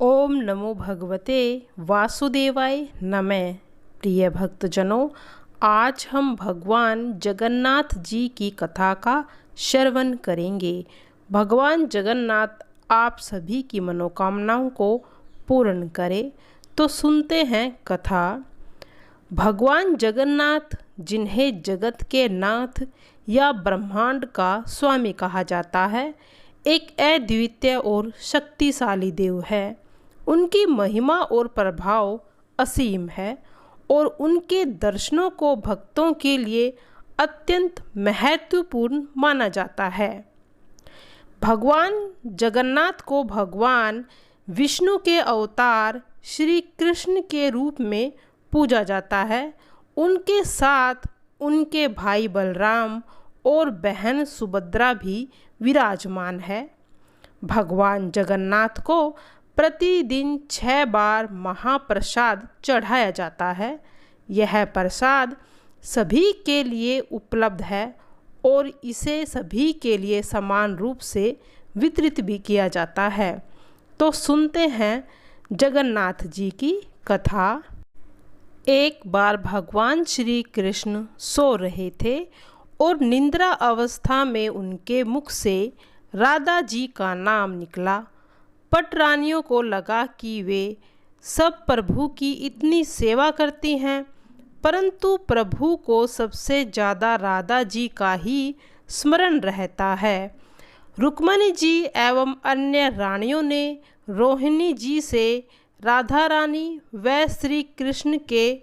ओम नमो भगवते वासुदेवाय नमः। प्रिय भक्तजनों, आज हम भगवान जगन्नाथ जी की कथा का श्रवण करेंगे। भगवान जगन्नाथ आप सभी की मनोकामनाओं को पूर्ण करें। तो सुनते हैं कथा। भगवान जगन्नाथ, जिन्हें जगत के नाथ या ब्रह्मांड का स्वामी कहा जाता है, एक अद्वितीय और शक्तिशाली देव है। उनकी महिमा और प्रभाव असीम है और उनके दर्शनों को भक्तों के लिए अत्यंत महत्वपूर्ण माना जाता है। भगवान जगन्नाथ को भगवान विष्णु के अवतार श्री कृष्ण के रूप में पूजा जाता है। उनके साथ उनके भाई बलराम और बहन सुभद्रा भी विराजमान है। भगवान जगन्नाथ को प्रतिदिन 6 बार महाप्रसाद चढ़ाया जाता है। यह प्रसाद सभी के लिए उपलब्ध है और इसे सभी के लिए समान रूप से वितरित भी किया जाता है। तो सुनते हैं जगन्नाथ जी की कथा। एक बार भगवान श्री कृष्ण सो रहे थे और निद्रा अवस्था में उनके मुख से राधा जी का नाम निकला। पटरानियों को लगा कि वे सब प्रभु की इतनी सेवा करती हैं, परंतु प्रभु को सबसे ज़्यादा राधा जी का ही स्मरण रहता है। रुक्मणी जी एवं अन्य रानियों ने रोहिणी जी से राधा रानी व श्री कृष्ण के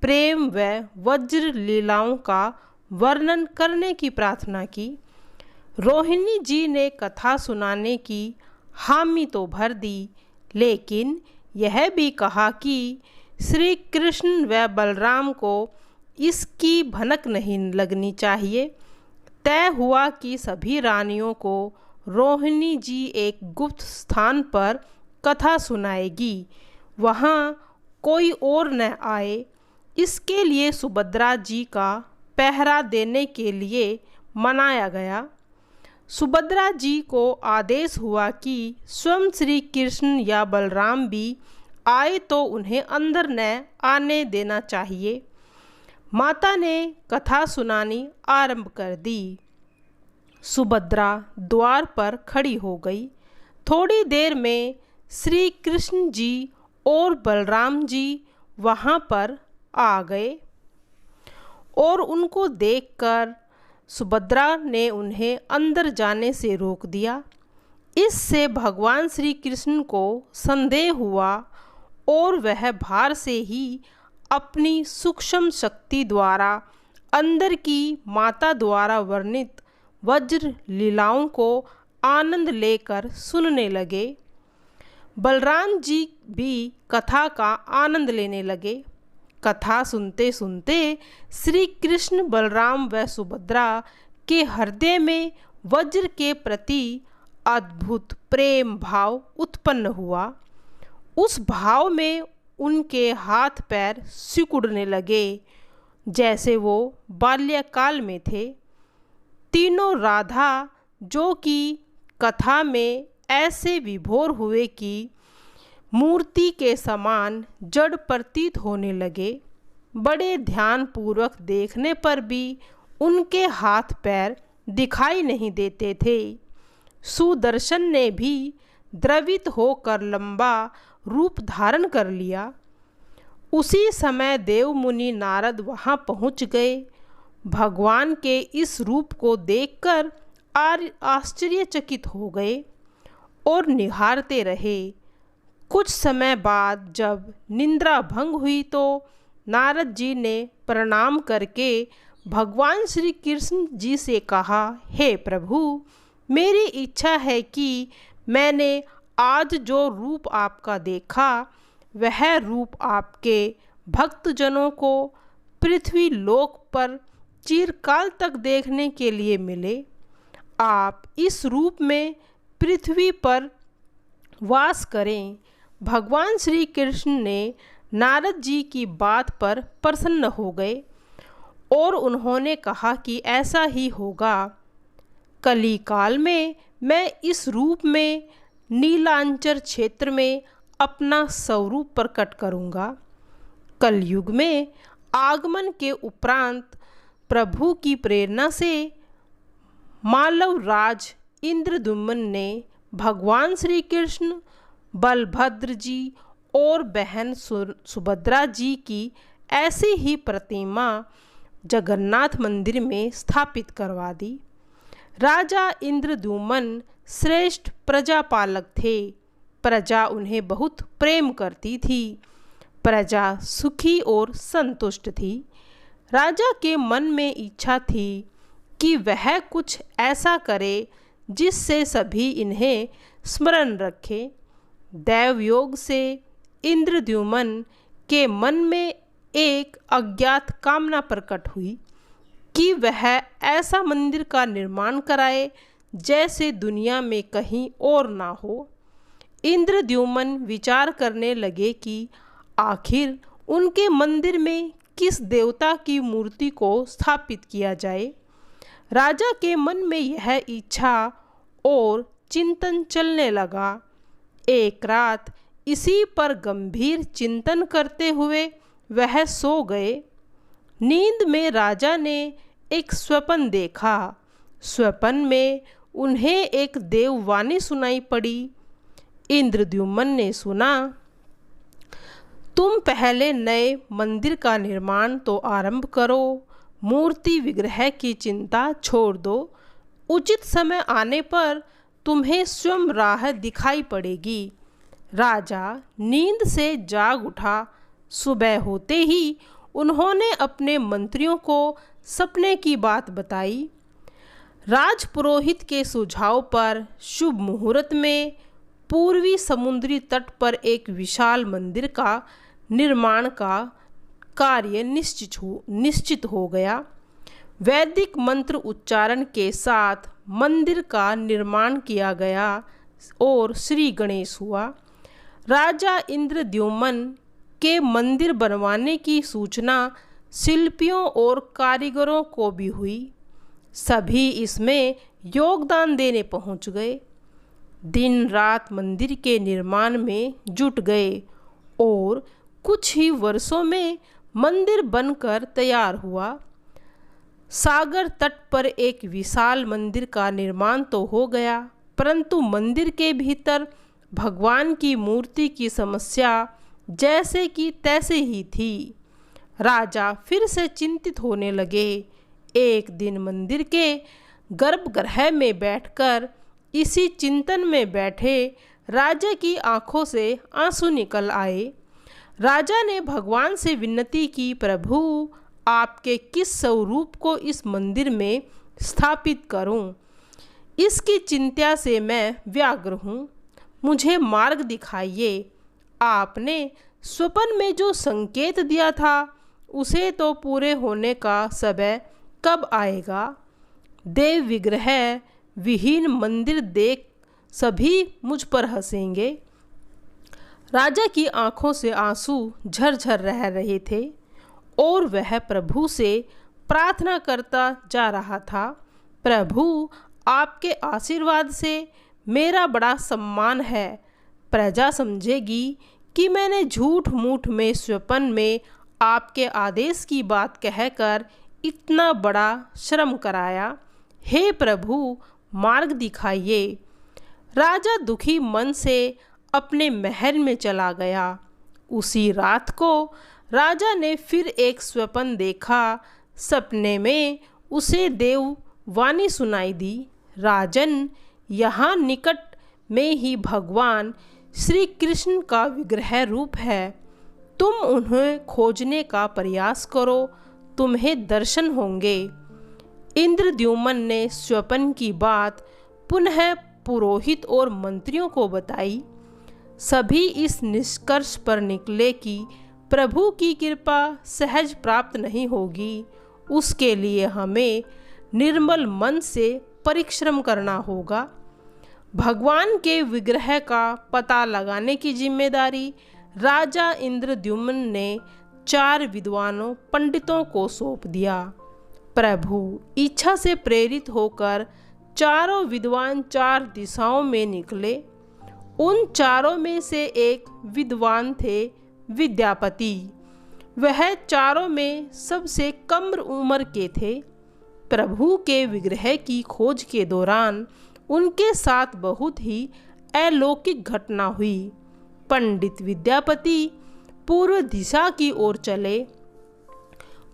प्रेम व वज्र लीलाओं का वर्णन करने की प्रार्थना की। रोहिणी जी ने कथा सुनाने की हामी तो भर दी, लेकिन यह भी कहा कि श्री कृष्ण व बलराम को इसकी भनक नहीं लगनी चाहिए। तय हुआ कि सभी रानियों को रोहिणी जी एक गुप्त स्थान पर कथा सुनाएगी, वहाँ कोई और न आए। इसके लिए सुभद्रा जी का पहरा देने के लिए मनाया गया। सुभद्रा जी को आदेश हुआ कि स्वयं श्री कृष्ण या बलराम भी आए तो उन्हें अंदर न आने देना चाहिए। माता ने कथा सुनानी आरंभ कर दी। सुभद्रा द्वार पर खड़ी हो गई। थोड़ी देर में श्री कृष्ण जी और बलराम जी वहाँ पर आ गए और उनको देखकर सुभद्रा ने उन्हें अंदर जाने से रोक दिया। इससे भगवान श्री कृष्ण को संदेह हुआ और वह भार से ही अपनी सूक्ष्म शक्ति द्वारा अंदर की माता द्वारा वर्णित वज्र लीलाओं को आनंद लेकर सुनने लगे। बलराम जी भी कथा का आनंद लेने लगे। कथा सुनते सुनते श्री कृष्ण, बलराम व सुभद्रा के हृदय में वज्र के प्रति अद्भुत प्रेम भाव उत्पन्न हुआ। उस भाव में उनके हाथ पैर सिकुड़ने लगे जैसे वो बाल्यकाल में थे। तीनों राधा, जो कि कथा में ऐसे विभोर हुए कि मूर्ति के समान जड़ प्रतीत होने लगे। बड़े ध्यानपूर्वक देखने पर भी उनके हाथ पैर दिखाई नहीं देते थे। सुदर्शन ने भी द्रवित होकर लंबा रूप धारण कर लिया। उसी समय देव मुनि नारद वहाँ पहुँच गए। भगवान के इस रूप को देखकर आश्चर्यचकित हो गए और निहारते रहे। कुछ समय बाद जब निद्रा भंग हुई तो नारद जी ने प्रणाम करके भगवान श्री कृष्ण जी से कहा, हे प्रभु, मेरी इच्छा है कि मैंने आज जो रूप आपका देखा वह रूप आपके भक्तजनों को पृथ्वी लोक पर चिरकाल तक देखने के लिए मिले। आप इस रूप में पृथ्वी पर वास करें। भगवान श्री कृष्ण ने नारद जी की बात पर प्रसन्न हो गए और उन्होंने कहा कि ऐसा ही होगा। कली काल में मैं इस रूप में नीलांचर क्षेत्र में अपना स्वरूप प्रकट करूँगा। कलयुग में आगमन के उपरांत प्रभु की प्रेरणा से मालव राज इंद्रद्युम्न ने भगवान श्री कृष्ण, बलभद्र जी और बहन सुभद्रा जी की ऐसी ही प्रतिमा जगन्नाथ मंदिर में स्थापित करवा दी। राजा इंद्रद्युम्न श्रेष्ठ प्रजापालक थे। प्रजा उन्हें बहुत प्रेम करती थी। प्रजा सुखी और संतुष्ट थी। राजा के मन में इच्छा थी कि वह कुछ ऐसा करे जिससे सभी इन्हें स्मरण रखें। दैवयोग से इंद्रद्युम्न के मन में एक अज्ञात कामना प्रकट हुई कि वह ऐसा मंदिर का निर्माण कराए जैसे दुनिया में कहीं और ना हो। इंद्रद्युम्न विचार करने लगे कि आखिर उनके मंदिर में किस देवता की मूर्ति को स्थापित किया जाए। राजा के मन में यह इच्छा और चिंतन चलने लगा। एक रात इसी पर गंभीर चिंतन करते हुए वह सो गए। नींद में राजा ने एक स्वप्न देखा। स्वप्न में उन्हें एक देववाणी सुनाई पड़ी। इंद्रद्युम्न ने सुना, तुम पहले नए मंदिर का निर्माण तो आरंभ करो, मूर्ति विग्रह की चिंता छोड़ दो। उचित समय आने पर तुम्हें स्वयं राह दिखाई पड़ेगी। राजा नींद से जाग उठा। सुबह होते ही उन्होंने अपने मंत्रियों को सपने की बात बताई। राजपुरोहित के सुझाव पर शुभ मुहूर्त में पूर्वी समुद्री तट पर एक विशाल मंदिर का निर्माण का कार्य निश्चित हो गया। वैदिक मंत्र उच्चारण के साथ मंदिर का निर्माण किया गया और श्री गणेश हुआ। राजा इंद्रद्युम्न के मंदिर बनवाने की सूचना शिल्पियों और कारीगरों को भी हुई। सभी इसमें योगदान देने पहुंच गए। दिन रात मंदिर के निर्माण में जुट गए और कुछ ही वर्षों में मंदिर बनकर तैयार हुआ। सागर तट पर एक विशाल मंदिर का निर्माण तो हो गया, परंतु मंदिर के भीतर भगवान की मूर्ति की समस्या जैसे कि तैसे ही थी। राजा फिर से चिंतित होने लगे। एक दिन मंदिर के गर्भगृह में बैठकर इसी चिंतन में बैठे राजा की आंखों से आंसू निकल आए। राजा ने भगवान से विनती की, प्रभु आपके किस स्वरूप को इस मंदिर में स्थापित करूं? इसकी चिंता से मैं व्यग्र हूँ। मुझे मार्ग दिखाइए। आपने स्वप्न में जो संकेत दिया था उसे तो पूरे होने का समय कब आएगा? देव विग्रह विहीन मंदिर देख सभी मुझ पर हंसेंगे। राजा की आंखों से आंसू झरझर रह रहे थे और वह प्रभु से प्रार्थना करता जा रहा था, प्रभु आपके आशीर्वाद से मेरा बड़ा सम्मान है। प्रजा समझेगी कि मैंने झूठ मूठ में स्वप्न में आपके आदेश की बात कहकर इतना बड़ा श्रम कराया। हे प्रभु मार्ग दिखाइए। राजा दुखी मन से अपने महल में चला गया। उसी रात को राजा ने फिर एक स्वप्न देखा। सपने में उसे देववाणी सुनाई दी, राजन यहाँ निकट में ही भगवान श्री कृष्ण का विग्रह रूप है। तुम उन्हें खोजने का प्रयास करो, तुम्हें दर्शन होंगे। इंद्रद्युम्न ने स्वप्न की बात पुनः पुरोहित और मंत्रियों को बताई। सभी इस निष्कर्ष पर निकले कि प्रभु की कृपा सहज प्राप्त नहीं होगी, उसके लिए हमें निर्मल मन से परिश्रम करना होगा। भगवान के विग्रह का पता लगाने की जिम्मेदारी राजा इंद्रद्युम्न ने 4 विद्वानों पंडितों को सौंप दिया। प्रभु इच्छा से प्रेरित होकर चारों विद्वान 4 दिशाओं में निकले। उन चारों में से एक विद्वान थे विद्यापति। वह चारों में सबसे कम उम्र के थे। प्रभु के विग्रह की खोज के दौरान उनके साथ बहुत ही अलौकिक घटना हुई। पंडित विद्यापति पूर्व दिशा की ओर चले।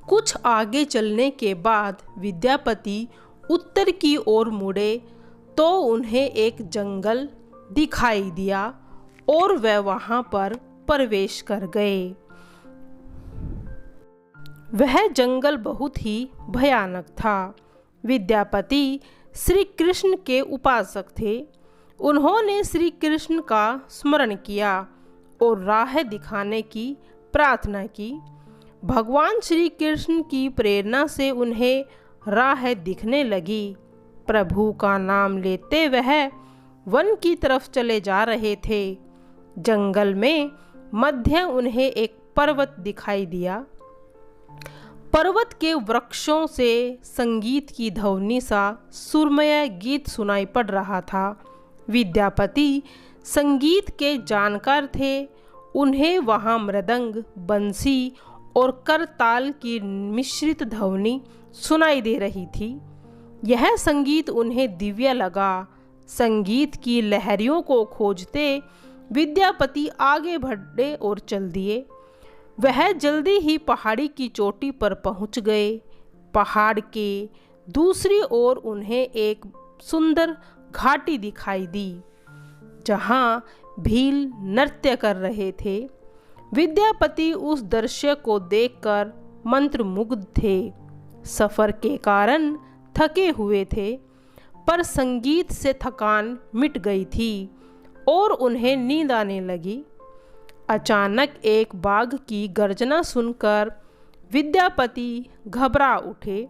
कुछ आगे चलने के बाद विद्यापति उत्तर की ओर मुड़े तो उन्हें एक जंगल दिखाई दिया और वह वहां पर प्रवेश कर गए। वह जंगल बहुत ही भयानक था। विद्यापति श्री कृष्ण के उपासक थे। उन्होंने श्री कृष्ण का स्मरण किया और राह दिखाने की प्रार्थना की। भगवान श्री कृष्ण की प्रेरणा से उन्हें राह दिखने लगी। प्रभु का नाम लेते वह वन की तरफ चले जा रहे थे। जंगल में मध्य उन्हें एक पर्वत दिखाई दिया। पर्वत के वृक्षों से संगीत की ध्वनि सा सुरमय गीत सुनाई पड़ रहा था। विद्यापति संगीत के जानकार थे। उन्हें वहाँ मृदंग, बंसी और करताल की मिश्रित ध्वनि सुनाई दे रही थी। यह संगीत उन्हें दिव्य लगा। संगीत की लहरियों को खोजते विद्यापति आगे बढ़े और चल दिए। वह जल्दी ही पहाड़ी की चोटी पर पहुंच गए। पहाड़ के दूसरी ओर उन्हें एक सुंदर घाटी दिखाई दी जहां भील नृत्य कर रहे थे। विद्यापति उस दृश्य को देखकर मंत्रमुग्ध थे। सफर के कारण थके हुए थे, पर संगीत से थकान मिट गई थी और उन्हें नींद आने लगी। अचानक एक बाघ की गर्जना सुनकर विद्यापति घबरा उठे।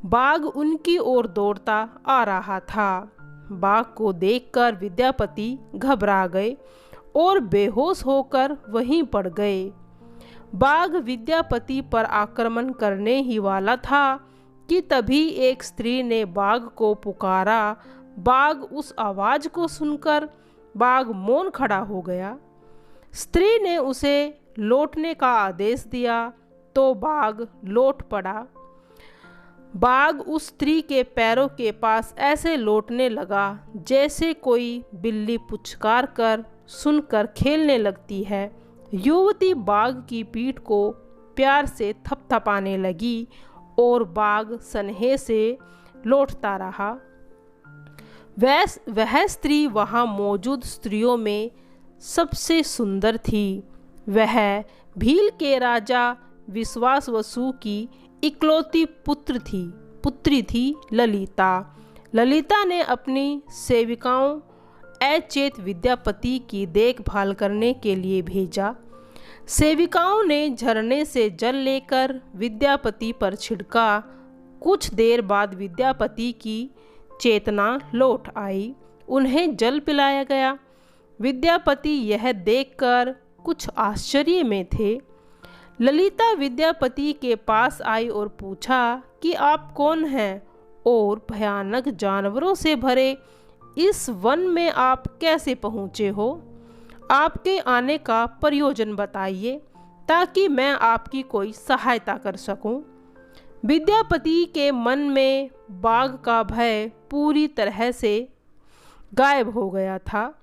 बाघ उनकी ओर दौड़ता आ रहा था। बाघ को देखकर विद्यापति घबरा गए और बेहोश होकर वहीं पड़ गए। बाघ विद्यापति पर आक्रमण करने ही वाला था कि तभी एक स्त्री ने बाघ को पुकारा। बाघ उस आवाज़ को सुनकर बाघ मौन खड़ा हो गया। स्त्री ने उसे लौटने का आदेश दिया तो बाघ लौट पड़ा। बाघ उस स्त्री के पैरों के पास ऐसे लौटने लगा जैसे कोई बिल्ली पुचकार कर सुनकर खेलने लगती है। युवती बाघ की पीठ को प्यार से थपथपाने लगी और बाघ स्नेह से लौटता रहा। वह स्त्री वहाँ मौजूद स्त्रियों में सबसे सुंदर थी। वह भील के राजा विश्वावसु की इकलौती पुत्री थी ललिता। ललिता ने अपनी सेविकाओं अचेत विद्यापति की देखभाल करने के लिए भेजा। सेविकाओं ने झरने से जल लेकर विद्यापति पर छिड़का। कुछ देर बाद विद्यापति की चेतना लौट आई। उन्हें जल पिलाया गया। विद्यापति यह देखकर कुछ आश्चर्य में थे। ललिता विद्यापति के पास आई और पूछा कि आप कौन हैं और भयानक जानवरों से भरे इस वन में आप कैसे पहुँचे हो? आपके आने का प्रयोजन बताइए ताकि मैं आपकी कोई सहायता कर सकूं। विद्यापति के मन में बाघ का भय पूरी तरह से गायब हो गया था।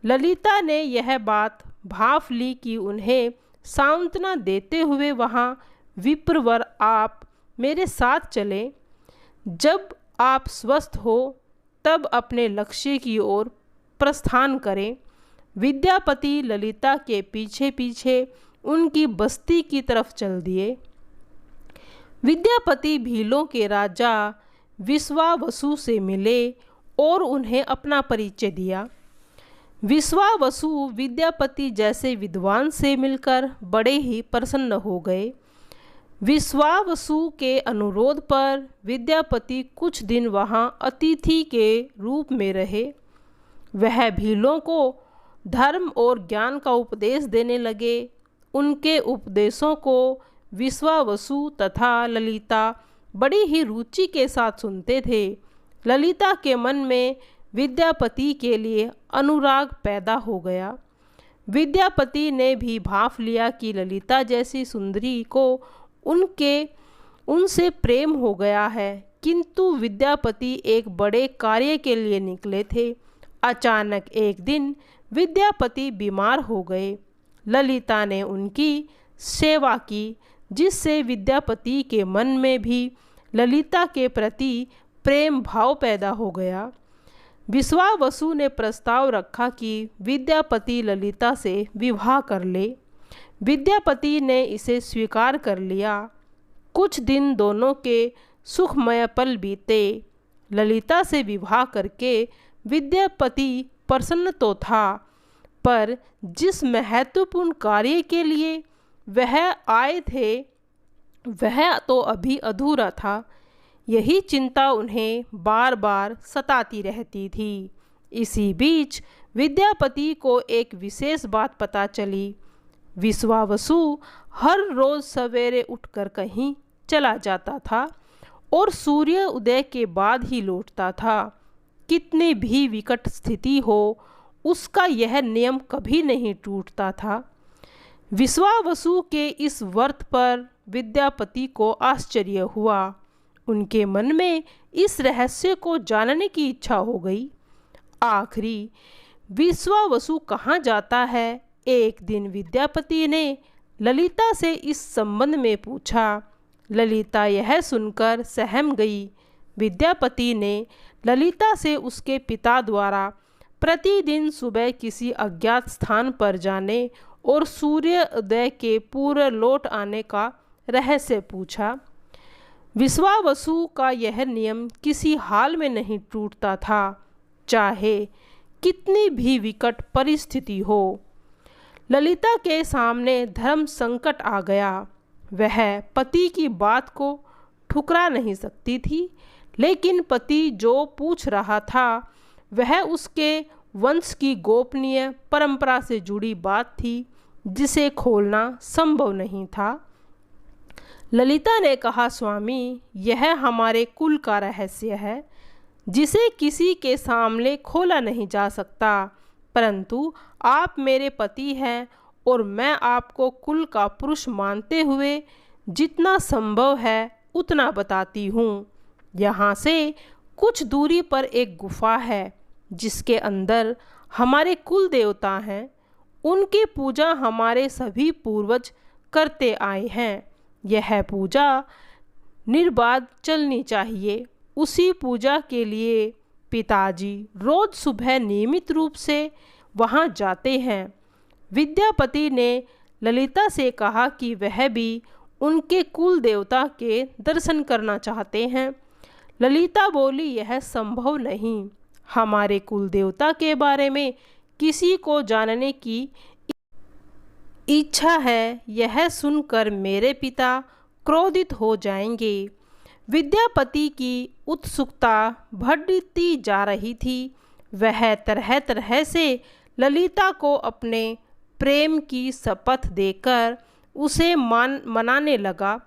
ललिता ने यह बात भांप ली कि उन्हें सांत्वना देते हुए वहाँ विप्रवर आप मेरे साथ चलें। जब आप स्वस्थ हो तब अपने लक्ष्य की ओर प्रस्थान करें। विद्यापति ललिता के पीछे पीछे उनकी बस्ती की तरफ चल दिए। विद्यापति भीलों के राजा विश्वावसु से मिले और उन्हें अपना परिचय दिया। विश्वावसु विद्यापति जैसे विद्वान से मिलकर बड़े ही प्रसन्न हो गए। विश्वावसु के अनुरोध पर विद्यापति कुछ दिन वहाँ अतिथि के रूप में रहे। वह भीलों को धर्म और ज्ञान का उपदेश देने लगे। उनके उपदेशों को विश्वावसु तथा ललिता बड़ी ही रुचि के साथ सुनते थे। ललिता के मन में विद्यापति के लिए अनुराग पैदा हो गया। विद्यापति ने भी भांप लिया कि ललिता जैसी सुंदरी को उनसे प्रेम हो गया है, किंतु विद्यापति एक बड़े कार्य के लिए निकले थे। अचानक एक दिन विद्यापति बीमार हो गए। ललिता ने उनकी सेवा की, जिससे विद्यापति के मन में भी ललिता के प्रति प्रेम भाव पैदा हो गया। विश्वावसु ने प्रस्ताव रखा कि विद्यापति ललिता से विवाह कर ले। विद्यापति ने इसे स्वीकार कर लिया। कुछ दिन दोनों के सुखमय पल बीते। ललिता से विवाह करके विद्यापति प्रसन्न तो था, पर जिस महत्वपूर्ण कार्य के लिए वह आए थे वह तो अभी अधूरा था। यही चिंता उन्हें बार बार सताती रहती थी। इसी बीच विद्यापति को एक विशेष बात पता चली। विश्वावसु हर रोज़ सवेरे उठकर कहीं चला जाता था और सूर्य उदय के बाद ही लौटता था। कितनी भी विकट स्थिति हो, उसका यह नियम कभी नहीं टूटता था। विश्वावसु के इस व्रत पर विद्यापति को आश्चर्य हुआ। उनके मन में इस रहस्य को जानने की इच्छा हो गई। आखिरी विश्वावसु कहाँ जाता है? एक दिन विद्यापति ने ललिता से इस संबंध में पूछा। ललिता यह सुनकर सहम गई। विद्यापति ने ललिता से उसके पिता द्वारा प्रतिदिन सुबह किसी अज्ञात स्थान पर जाने और सूर्योदय के पूर्व लौट आने का रहस्य पूछा। विश्वावसु का यह नियम किसी हाल में नहीं टूटता था, चाहे कितनी भी विकट परिस्थिति हो। ललिता के सामने धर्म संकट आ गया। वह पति की बात को ठुकरा नहीं सकती थी, लेकिन पति जो पूछ रहा था वह उसके वंश की गोपनीय परंपरा से जुड़ी बात थी, जिसे खोलना संभव नहीं था। ललिता ने कहा, स्वामी, यह हमारे कुल का रहस्य है, जिसे किसी के सामने खोला नहीं जा सकता, परंतु आप मेरे पति हैं और मैं आपको कुल का पुरुष मानते हुए जितना संभव है उतना बताती हूँ। यहाँ से कुछ दूरी पर एक गुफा है, जिसके अंदर हमारे कुल देवता हैं। उनकी पूजा हमारे सभी पूर्वज करते आए हैं। यह पूजा निर्बाध चलनी चाहिए। उसी पूजा के लिए पिताजी रोज सुबह नियमित रूप से वहाँ जाते हैं। विद्यापति ने ललिता से कहा कि वह भी उनके कुल देवता के दर्शन करना चाहते हैं। ललिता बोली, यह संभव नहीं। हमारे कुल देवता के बारे में किसी को जानने की इच्छा है, यह सुनकर मेरे पिता क्रोधित हो जाएंगे। विद्यापति की उत्सुकता बढ़ती जा रही थी। वह तरह तरह से ललिता को अपने प्रेम की शपथ देकर उसे मनाने लगा।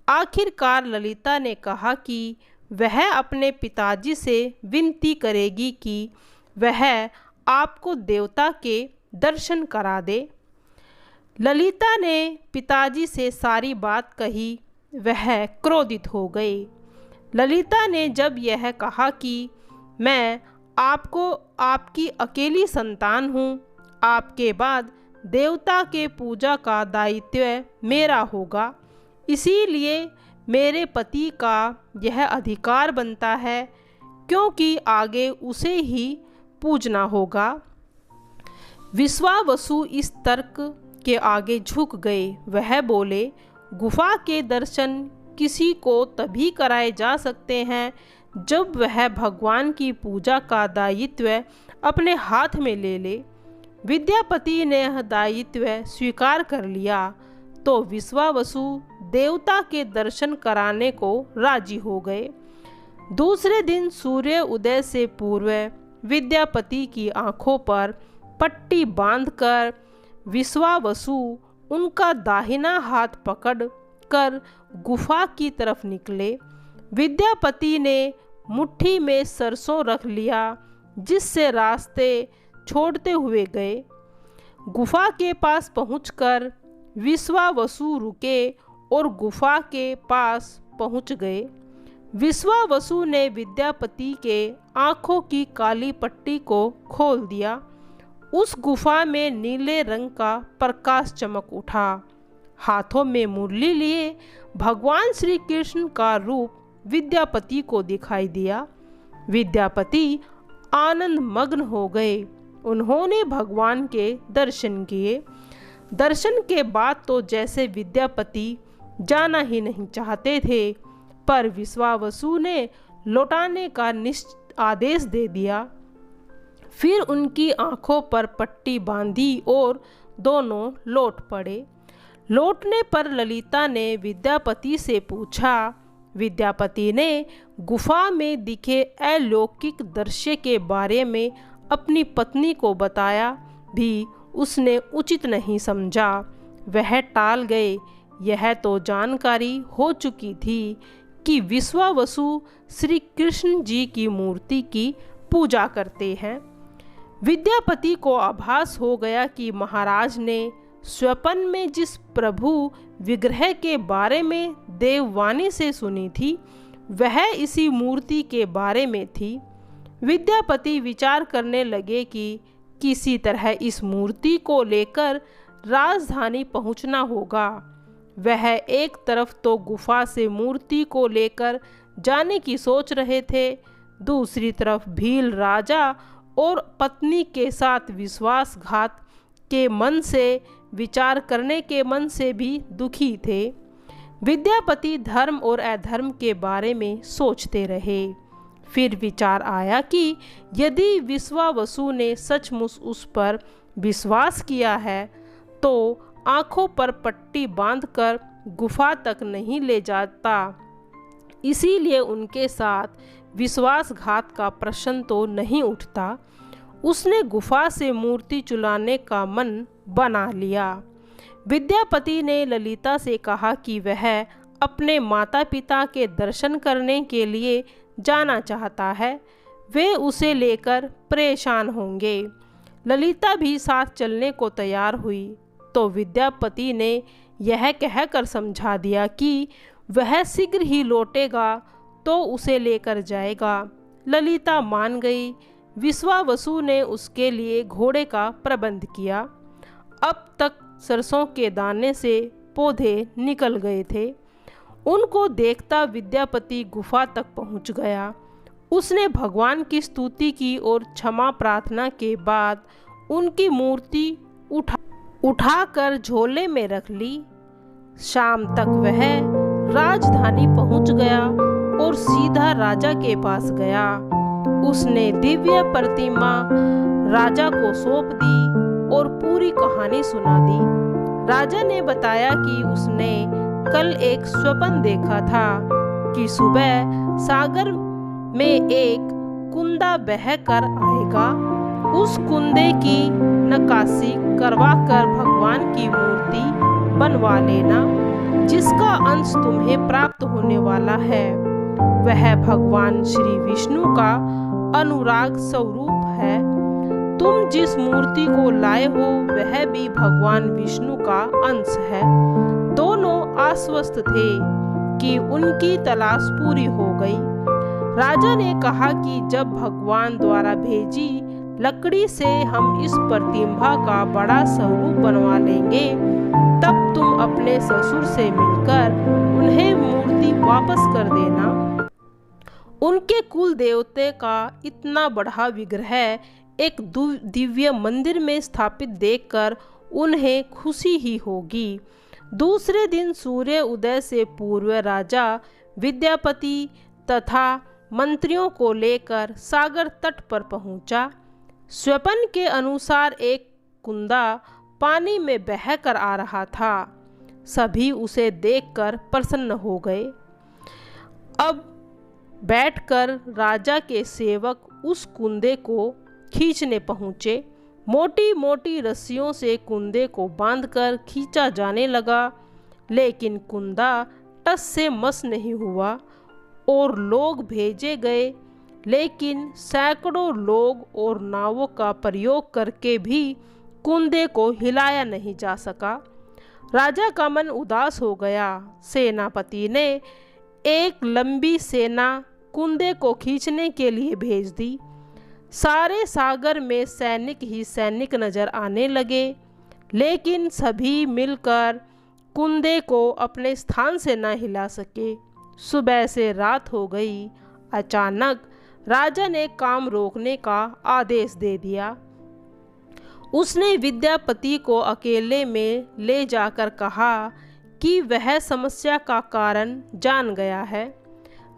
आखिरकार ललिता ने कहा कि वह अपने पिताजी से विनती करेगी कि वह आपको देवता के दर्शन करा दे। ललिता ने पिताजी से सारी बात कही। वह क्रोधित हो गए। ललिता ने जब यह कहा कि मैं आपको आपकी अकेली संतान हूँ, आपके बाद देवता के पूजा का दायित्व मेरा होगा, इसीलिए मेरे पति का यह अधिकार बनता है, क्योंकि आगे उसे ही पूजना होगा। विश्वावसु इस तर्क के आगे झुक गए। वह बोले, गुफा के दर्शन किसी को तभी कराए जा सकते हैं जब वह भगवान की पूजा का दायित्व अपने हाथ में ले ले। विद्यापति ने यह दायित्व स्वीकार कर लिया तो विश्वावसु देवता के दर्शन कराने को राजी हो गए। दूसरे दिन सूर्य उदय से पूर्व विद्यापति की आंखों पर पट्टी बांधकर विश्वावसु उनका दाहिना हाथ पकड़ कर गुफा की तरफ निकले। विद्यापति ने मुट्ठी में सरसों रख लिया। जिससे रास्ते छोड़ते हुए गए। गुफा के पास पहुंचकर विश्वावसु रुके और गुफा के पास पहुंच गए। विश्वावसु ने विद्यापति के आंखों की काली पट्टी को खोल दिया। उस गुफा में नीले रंग का प्रकाश चमक उठा। हाथों में मुरली लिए भगवान श्री कृष्ण का रूप विद्यापति को दिखाई दिया। विद्यापति आनंद मग्न हो गए। उन्होंने भगवान के दर्शन किए। दर्शन के बाद तो जैसे विद्यापति जाना ही नहीं चाहते थे, पर विश्वावसु ने लौटाने का आदेश दे दिया। फिर उनकी आंखों पर पट्टी बांधी और दोनों लौट पड़े। लौटने पर ललिता ने विद्यापति से पूछा। विद्यापति ने गुफा में दिखे अलौकिक दृश्य के बारे में अपनी पत्नी को बताया भी उसने उचित नहीं समझा। वह टाल गए। यह तो जानकारी हो चुकी थी कि विश्वावसु श्री कृष्ण जी की मूर्ति की पूजा करते हैं। विद्यापति को आभास हो गया कि महाराज ने स्वप्न में जिस प्रभु विग्रह के बारे में देववाणी से सुनी थी, वह इसी मूर्ति के बारे में थी। विद्यापति विचार करने लगे कि किसी तरह इस मूर्ति को लेकर राजधानी पहुंचना होगा। वह एक तरफ तो गुफा से मूर्ति को लेकर जाने की सोच रहे थे, दूसरी तरफ भील राजा और पत्नी के साथ विश्वासघात के मन से विचार करने के मन से भी दुखी थे। विद्यापति धर्म और अधर्म के बारे में सोचते रहे। फिर विचार आया कि यदि विश्वावसु ने सचमुच उस पर विश्वास किया है तो आंखों पर पट्टी बांधकर गुफा तक नहीं ले जाता, इसीलिए उनके साथ विश्वासघात का प्रश्न तो नहीं उठता। उसने गुफा से मूर्ति चुराने का मन बना लिया। विद्यापति ने ललिता से कहा कि वह अपने माता पिता के दर्शन करने के लिए जाना चाहता है, वे उसे लेकर परेशान होंगे। ललिता भी साथ चलने को तैयार हुई तो विद्यापति ने यह कहकर समझा दिया कि वह शीघ्र ही लौटेगा तो उसे लेकर जाएगा। ललिता मान गई। विश्वावसु ने उसके लिए घोड़े का प्रबंध किया। अब तक सरसों के दाने से पौधे निकल गए थे। उनको देखता विद्यापति गुफा तक पहुंच गया। उसने भगवान की स्तुति की और क्षमा प्रार्थना के बाद उनकी मूर्ति उठाकर झोले में रख ली। शाम तक वह राजधानी पहुंच गया और सीधा राजा के पास गया। उसने दिव्य प्रतिमा राजा को सौंप दी और पूरी कहानी सुना दी। राजा ने बताया कि उसने कल एक स्वप्न देखा था कि सुबह सागर में एक कुंदा बह कर आएगा। उस कुंदे की नक्काशी करवाकर भगवान की मूर्ति बनवा लेना, जिसका अंश तुम्हें प्राप्त होने वाला है। वह भगवान श्री विष्णु का अनुराग स्वरूप है। तुम जिस मूर्ति को लाए हो वह भी भगवान विष्णु का अंश है। दोनों आश्वस्त थे कि उनकी तलाश पूरी हो गई। राजा ने कहा कि जब भगवान द्वारा भेजी लकड़ी से हम इस प्रतिमा का बड़ा स्वरूप बनवा लेंगे, तब तुम अपने ससुर से मिलकर उन्हें मूर्ति वापस कर देना। उनके कुल देवते का इतना बड़ा विग्रह एक दिव्य मंदिर में स्थापित देखकर उन्हें खुशी ही होगी। दूसरे दिन सूर्य उदय से पूर्व राजा विद्यापति तथा मंत्रियों को लेकर सागर तट पर पहुंचा। स्वप्न के अनुसार एक कुंदा पानी में बहकर आ रहा था। सभी उसे देखकर प्रसन्न हो गए। अब बैठकर राजा के सेवक उस कुंदे को खींचने पहुँचे। मोटी मोटी रस्सियों से कुंदे को बांधकर खींचा जाने लगा, लेकिन कुंदा टस से मस नहीं हुआ और लोग भेजे गए, लेकिन सैकड़ों लोग और नावों का प्रयोग करके भी कुंदे को हिलाया नहीं जा सका। राजा का मन उदास हो गया। सेनापति ने एक लंबी सेना कुंदे को खींचने के लिए भेज दी। सारे सागर में सैनिक ही सैनिक नजर आने लगे, लेकिन सभी मिलकर कुंदे को अपने स्थान से न हिला सके। सुबह से रात हो गई। अचानक राजा ने काम रोकने का आदेश दे दिया। उसने विद्यापति को अकेले में ले जाकर कहा कि वह समस्या का कारण जान गया है।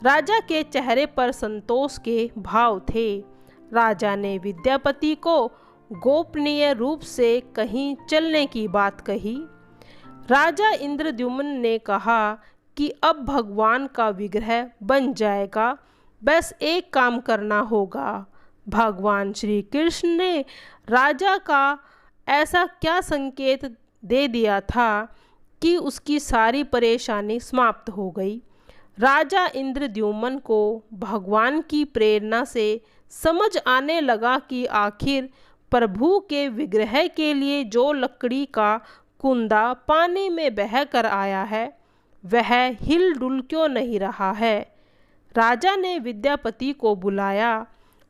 राजा के चेहरे पर संतोष के भाव थे। राजा ने विद्यापति को गोपनीय रूप से कहीं चलने की बात कही। राजा इंद्रद्युम्न ने कहा कि अब भगवान का विग्रह बन जाएगा, बस एक काम करना होगा। भगवान श्री कृष्ण ने राजा का ऐसा क्या संकेत दे दिया था कि उसकी सारी परेशानी समाप्त हो गई। राजा इंद्रद्युम्न को भगवान की प्रेरणा से समझ आने लगा कि आखिर प्रभु के विग्रह के लिए जो लकड़ी का कुंदा पानी में बह कर आया है, वह हिल डुल क्यों नहीं रहा है। राजा ने विद्यापति को बुलाया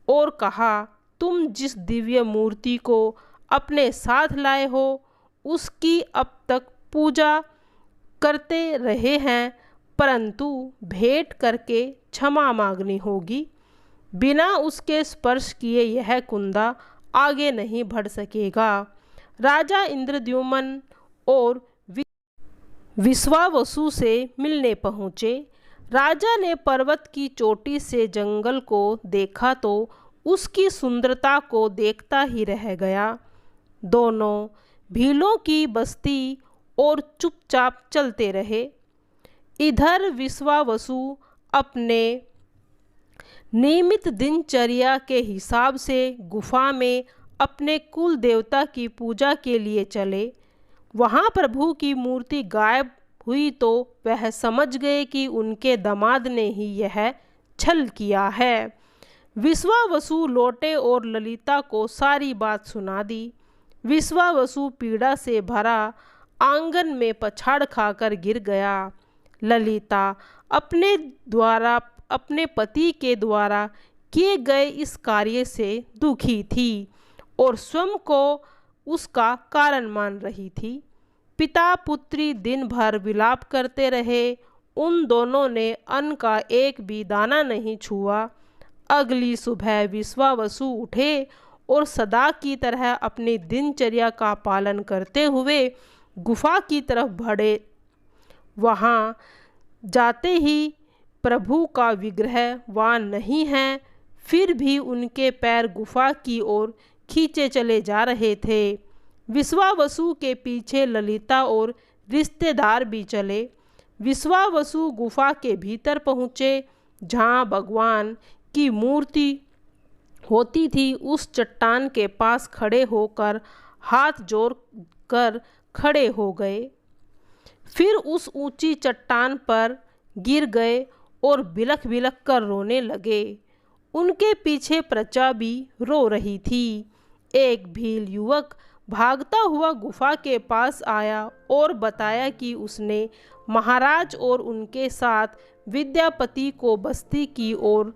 और कहा, तुम जिस दिव्य मूर्ति को अपने साथ लाए हो उसकी अब तक पूजा करते रहे हैं, परंतु भेंट करके क्षमा मांगनी होगी। बिना उसके स्पर्श किए यह कुंदा आगे नहीं बढ़ सकेगा। राजा इंद्रद्युम्न और विश्वावसु से मिलने पहुँचे। राजा ने पर्वत की चोटी से जंगल को देखा तो उसकी सुंदरता को देखता ही रह गया। दोनों भीलों की बस्ती और चुपचाप चलते रहे। इधर विश्वावसु अपने नियमित दिनचर्या के हिसाब से गुफा में अपने कुल देवता की पूजा के लिए चले। वहाँ प्रभु की मूर्ति गायब हुई तो वह समझ गए कि उनके दामाद ने ही यह छल किया है। विश्वावसु लौटे और ललिता को सारी बात सुना दी। विश्वावसु पीड़ा से भरा आंगन में पछाड़ खाकर गिर गया। ललिता अपने पति के द्वारा किए गए इस कार्य से दुखी थी और स्वयं को उसका कारण मान रही थी। पिता पुत्री दिन भर विलाप करते रहे। उन दोनों ने अन्न का एक भी दाना नहीं छुआ। अगली सुबह विश्वावसु उठे और सदा की तरह अपनी दिनचर्या का पालन करते हुए गुफा की तरफ बढ़े। वहाँ जाते ही प्रभु का विग्रह वहाँ नहीं है, फिर भी उनके पैर गुफा की ओर खींचे चले जा रहे थे। विश्वावसु के पीछे ललिता और रिश्तेदार भी चले। विश्वावसु गुफा के भीतर पहुँचे। जहाँ भगवान की मूर्ति होती थी, उस चट्टान के पास खड़े होकर हाथ जोड़ कर खड़े हो गए। फिर उस ऊंची चट्टान पर गिर गए और बिलख बिलख कर रोने लगे। उनके पीछे प्रजा भी रो रही थी। एक भील युवक भागता हुआ गुफा के पास आया और बताया कि उसने महाराज और उनके साथ विद्यापति को बस्ती की ओर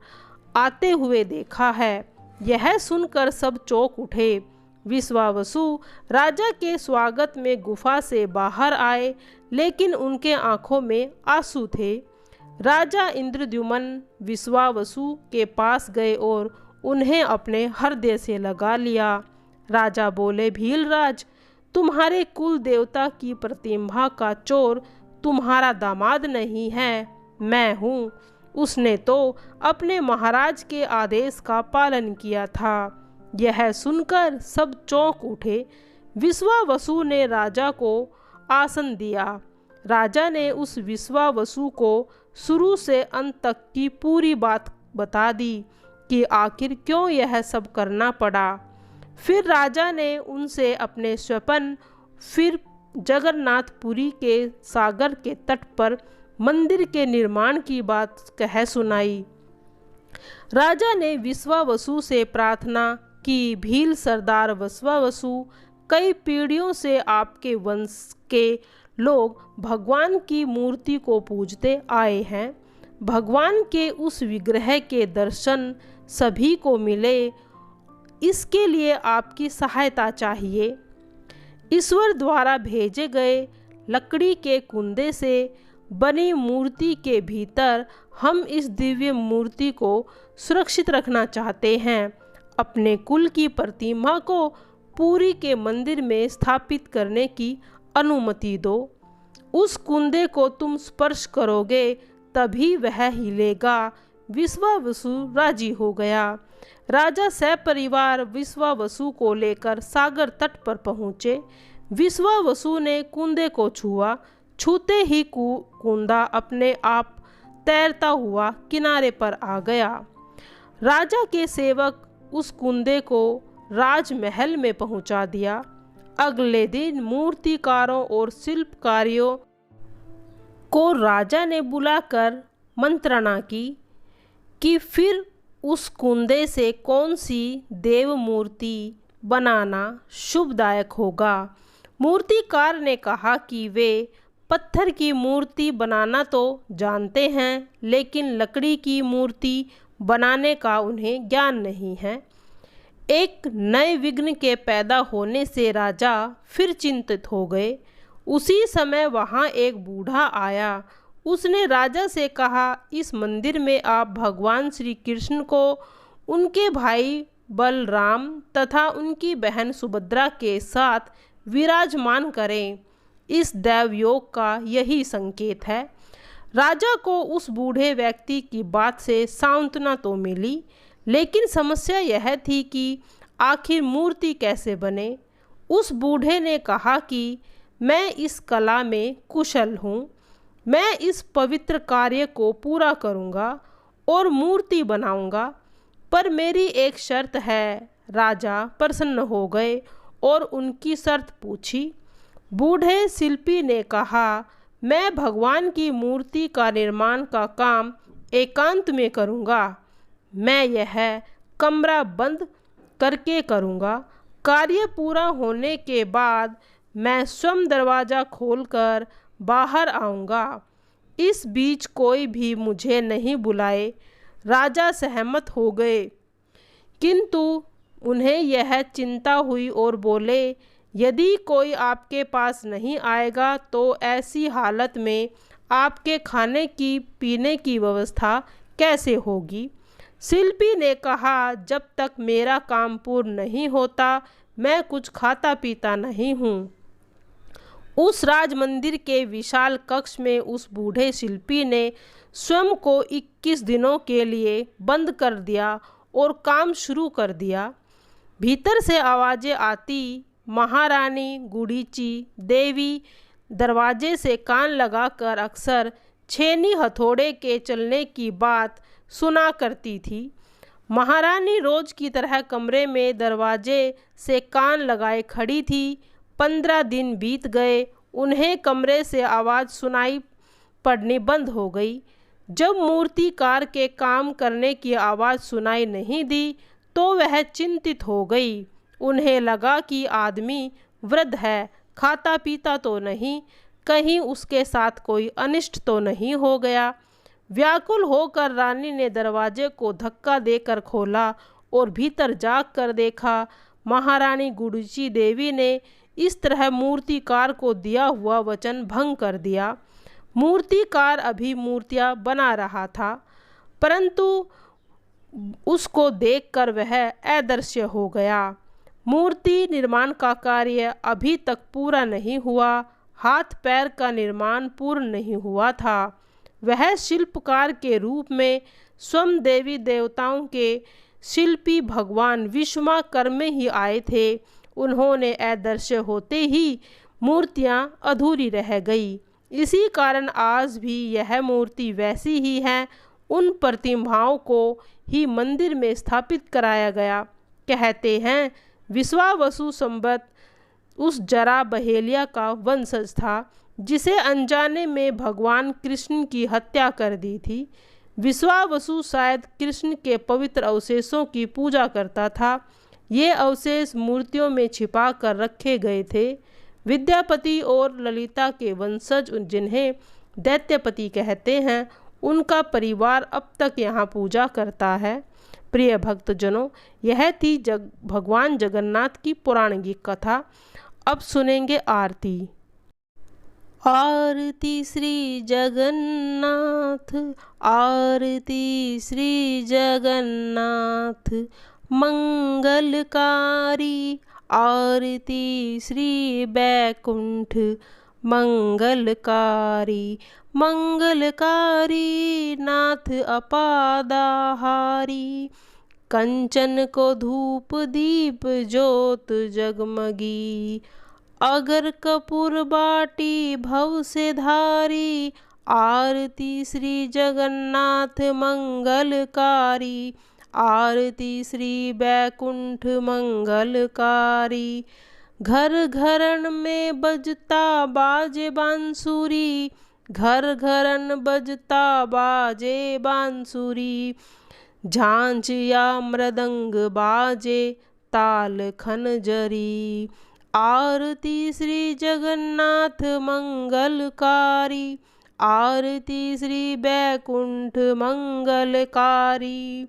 आते हुए देखा है। यह सुनकर सब चौंक उठे। विश्वावसु राजा के स्वागत में गुफा से बाहर आए, लेकिन उनके आंखों में आंसू थे। राजा इंद्रद्युम्न विश्वावसु के पास गए और उन्हें अपने हृदय से लगा लिया। राजा बोले, भीलराज, तुम्हारे कुल देवता की प्रतिमा का चोर तुम्हारा दामाद नहीं है, मैं हूँ। उसने तो अपने महाराज के आदेश का पालन किया था। यह सुनकर सब चौंक उठे। विश्वावसु ने राजा को आसन दिया। राजा ने उस विश्वावसु को शुरू से अंत तक की पूरी बात बता दी कि आखिर क्यों यह सब करना पड़ा। फिर राजा ने उनसे अपने स्वप्न, फिर जगन्नाथपुरी के सागर के तट पर मंदिर के निर्माण की बात कह सुनाई। राजा ने विश्वावसु से प्रार्थना कि भील सरदार विश्वावसु, कई पीढ़ियों से आपके वंश के लोग भगवान की मूर्ति को पूजते आए हैं। भगवान के उस विग्रह के दर्शन सभी को मिले, इसके लिए आपकी सहायता चाहिए। ईश्वर द्वारा भेजे गए लकड़ी के कुंदे से बनी मूर्ति के भीतर हम इस दिव्य मूर्ति को सुरक्षित रखना चाहते हैं। अपने कुल की प्रतिमा को पुरी के मंदिर में स्थापित करने की अनुमति दो। उस कुंदे को तुम स्पर्श करोगे तभी वह हिलेगा। विश्वावसु राजी हो गया। राजा सपरिवार विश्वावसु को लेकर सागर तट पर पहुँचे। विश्वावसु ने कुंदे को छुआ। छूते ही कुंदा अपने आप तैरता हुआ किनारे पर आ गया। राजा के सेवक उस कुंदे को राजमहल में पहुंचा दिया। अगले दिन मूर्तिकारों और शिल्पकारियों को राजा ने बुलाकर मंत्रणा की कि फिर उस कुंदे से कौन सी देव मूर्ति बनाना शुभदायक होगा। मूर्तिकार ने कहा कि वे पत्थर की मूर्ति बनाना तो जानते हैं, लेकिन लकड़ी की मूर्ति बनाने का उन्हें ज्ञान नहीं है। एक नए विघ्न के पैदा होने से राजा फिर चिंतित हो गए। उसी समय वहाँ एक बूढ़ा आया। उसने राजा से कहा, इस मंदिर में आप भगवान श्री कृष्ण को उनके भाई बलराम तथा उनकी बहन सुभद्रा के साथ विराजमान करें। इस दैवयोग का यही संकेत है। राजा को उस बूढ़े व्यक्ति की बात से सांत्वना तो मिली, लेकिन समस्या यह थी कि आखिर मूर्ति कैसे बने। उस बूढ़े ने कहा कि मैं इस कला में कुशल हूँ, मैं इस पवित्र कार्य को पूरा करूँगा और मूर्ति बनाऊँगा, पर मेरी एक शर्त है। राजा प्रसन्न हो गए और उनकी शर्त पूछी। बूढ़े शिल्पी ने कहा, मैं भगवान की मूर्ति का निर्माण का काम एकांत में करूँगा। मैं यह कमरा बंद करके करूँगा। कार्य पूरा होने के बाद मैं स्वयं दरवाज़ा खोलकर बाहर आऊँगा। इस बीच कोई भी मुझे नहीं बुलाए। राजा सहमत हो गए, किंतु उन्हें यह चिंता हुई और बोले, यदि कोई आपके पास नहीं आएगा तो ऐसी हालत में आपके खाने की पीने की व्यवस्था कैसे होगी। शिल्पी ने कहा, जब तक मेरा काम पूर्ण नहीं होता मैं कुछ खाता पीता नहीं हूँ। उस राज मंदिर के विशाल कक्ष में उस बूढ़े शिल्पी ने स्वयं को 21 दिनों के लिए बंद कर दिया और काम शुरू कर दिया। भीतर से आवाज़ें आती। महारानी गुडीची देवी दरवाजे से कान लगाकर अक्सर छेनी हथौड़े के चलने की बात सुना करती थी। महारानी रोज की तरह कमरे में दरवाजे से कान लगाए खड़ी थी। 15 दिन बीत गए। उन्हें कमरे से आवाज़ सुनाई पड़नी बंद हो गई। जब मूर्तिकार के काम करने की आवाज़ सुनाई नहीं दी तो वह चिंतित हो गई। उन्हें लगा कि आदमी वृद्ध है, खाता पीता तो नहीं, कहीं उसके साथ कोई अनिष्ट तो नहीं हो गया। व्याकुल होकर रानी ने दरवाजे को धक्का देकर खोला और भीतर जाग कर देखा। महारानी गुडीची देवी ने इस तरह मूर्तिकार को दिया हुआ वचन भंग कर दिया। मूर्तिकार अभी मूर्तियाँ बना रहा था, परंतु उसको देखकर वह अदृश्य हो गया। मूर्ति निर्माण का कार्य अभी तक पूरा नहीं हुआ। हाथ पैर का निर्माण पूर्ण नहीं हुआ था। वह शिल्पकार के रूप में स्वयं देवी देवताओं के शिल्पी भगवान विश्वकर्मा ही आए थे। उन्होंने अदृश्य होते ही मूर्तियाँ अधूरी रह गई। इसी कारण आज भी यह मूर्ति वैसी ही है। उन प्रतिमाओं को ही मंदिर में स्थापित कराया गया। कहते हैं विश्वावसु संवत उस जरा बहेलिया का वंशज था जिसे अनजाने में भगवान कृष्ण की हत्या कर दी थी। विश्वावसु शायद कृष्ण के पवित्र अवशेषों की पूजा करता था। ये अवशेष मूर्तियों में छिपा कर रखे गए थे। विद्यापति और ललिता के वंशज जिन्हें दैत्यपति कहते हैं, उनका परिवार अब तक यहाँ पूजा करता है। प्रिय भक्तजनों, यह थी भगवान जगन्नाथ की पौराणिक कथा। अब सुनेंगे आरती। आरती श्री जगन्नाथ, आरती श्री जगन्नाथ मंगलकारी, आरती श्री बैकुंठ मंगलकारी, मंगलकारी नाथ अपादाहारी। कंचन को धूप दीप ज्योत जगमगी, अगर कपूर बाटी भव से धारी। आरती श्री जगन्नाथ मंगलकारी, आरती श्री बैकुंठ मंगलकारी। घर घरन में बजता बाजे बांसुरी, घर घरन बजता बाजे बांसुरी। झांझ या मृदंग बाजे ताल खनजरी। आरती श्री जगन्नाथ मंगलकारी, आरती श्री बैकुंठ मंगलकारी।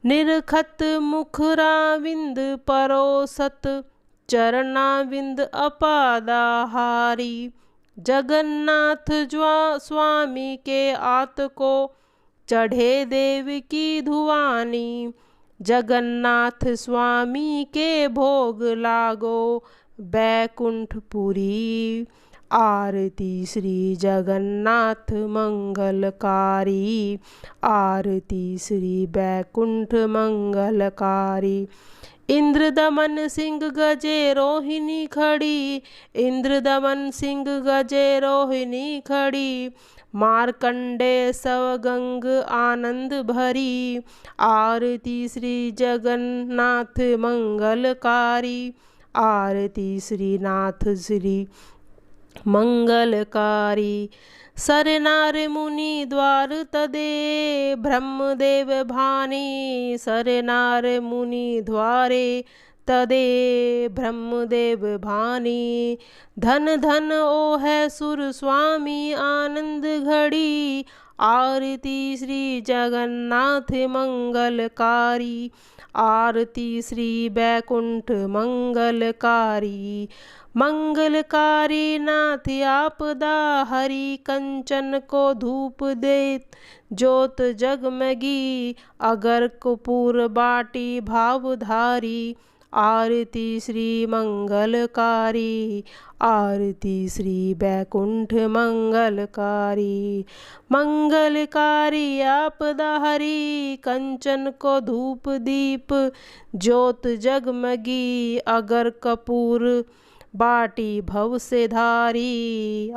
निरखत मुखराविंद परोसत, चरणाविंद अपादाहारी। जगन्नाथ स्वामी के आत को चढ़े देव की धुआनी। जगन्नाथ स्वामी के भोग लागो बैकुंठपुरी। आरती श्री जगन्नाथ मंगलकारी, आरती श्री बैकुंठ मंगलकारी। इंद्र दमन सिंह गजे रोहिणी खड़ी, इंद्र दमन सिंह गजे रोहिणी खड़ी। मार्कंडे सवगंग आनंद भरी। आरती श्री जगन्नाथ मंगलकारी, आरती श्री नाथ श्री मंगलकारी। सरनार मुनि द्वार तदे ब्रह्मदेव भानी। सरनार मुनि द्वारे तदे ब्रह्मदेव भानी। धन धन ओ है सुर स्वामी आनंद घड़ी। आरती श्री जगन्नाथ मंगलकारी, आरती श्री बैकुंठ मंगलकारी। मंगलकारी नाथ आपदा हरि, कंचन को धूप देत ज्योत जगमगी। अगर कपूर बाटी भावधारी। आरती श्री मंगलकारी, आरती श्री बैकुंठ मंगलकारी। मंगलकारी आपदा हरि, कंचन को धूप दीप ज्योत जगमगी। अगर कपूर बाटी भव से धारी।